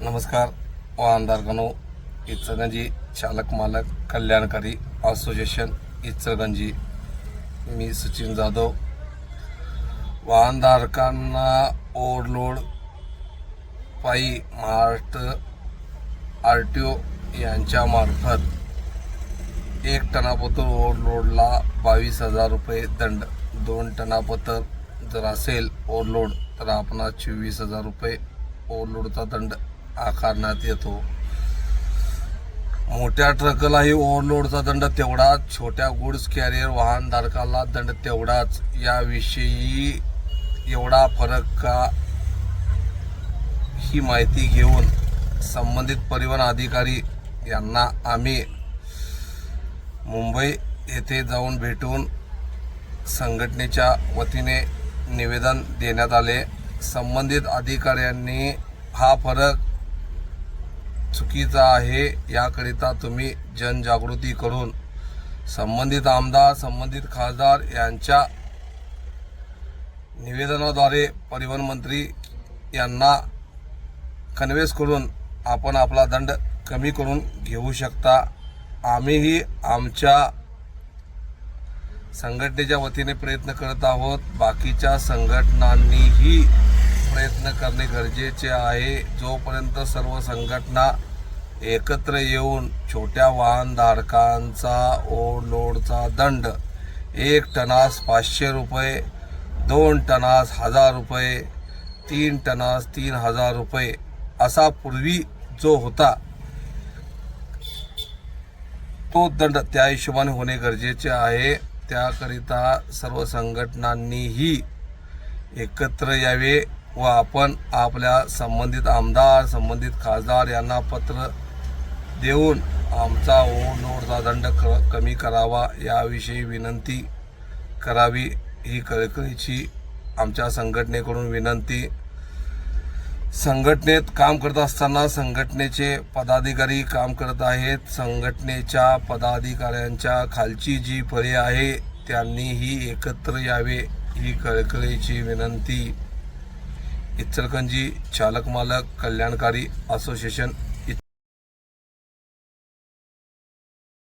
नमस्कार वाहनधारकांनो, इचलकरंजी चालक मालक कल्याणकारी असोसिएशन इचलकरंजी, मी सचिन जाधव. वाहनधारकांना ओव्हरलोड पायी महाराष्ट्र RTO यांच्यामार्फत 1 टनापत्र ओव्हरलोडला 22,000 रुपये दंड. 2 टनापत्र जर असेल ओव्हरलोड तर आपणास 24,000 रुपये ओव्हरलोडचा दंड आकारण्यात येतो. मोठ्या ट्रकलाही ओव्हरलोडचा दंड तेवढाच, छोट्या गुड्स कॅरियर वाहनधारकाला दंड तेवढाच. याविषयी एवढा फरक का, ही माहिती घेऊन संबंधित परिवहन अधिकारी यांना आम्ही मुंबई येथे जाऊन भेटून संघटनेच्या वतीने निवेदन देण्यात आले. संबंधित अधिकाऱ्यांनी हा फरक चुकीचा आहे याकरिता तुम्ही जनजागृती करून संबंधित आमदार, संबंधित खासदार यांच्या निवेदनाद्वारे परिवहन मंत्री यांना कन्व्हेन्स करून आपण आपला दंड कमी करून घेऊ शकता. आम्हीही आमच्या संघटनेच्या वतीने प्रयत्न करत आहोत. बाकीच्या संघटनांनीही प्रयत्न करणे गरजेचे आहे. जोपर्यंत सर्व संघटना एकत्र येऊन छोट्या वाहनधारकांचा ओव्हरलोडचा दंड 1 टनास 500 रुपये, 2 टनास 1,000 रुपये, 3 टनास 3,000 रुपये असा पूर्वी जो होता तो दंड त्या हिशोबाने होणे गरजेचे आहे. त्याकरिता सर्व संघटनांनीही एकत्र यावे व आपण आपल्या संबंधित आमदार, संबंधित खासदार यांना पत्र देऊन आमचा ओव्हरलोडचा दंड कमी करावा याविषयी विनंती करावी. ही कळकळीची आमच्या संघटनेकडून विनंती. संघटनेत काम करत असताना संघटनेचे पदाधिकारी काम करत आहेत. संघटनेच्या पदाधिकाऱ्यांच्या खालची जी फळी आहे त्यांनीही एकत्र यावे, ही कळकळीची विनंती. इचलकरंजी चालक मालक कल्याणकारी असोसिएशन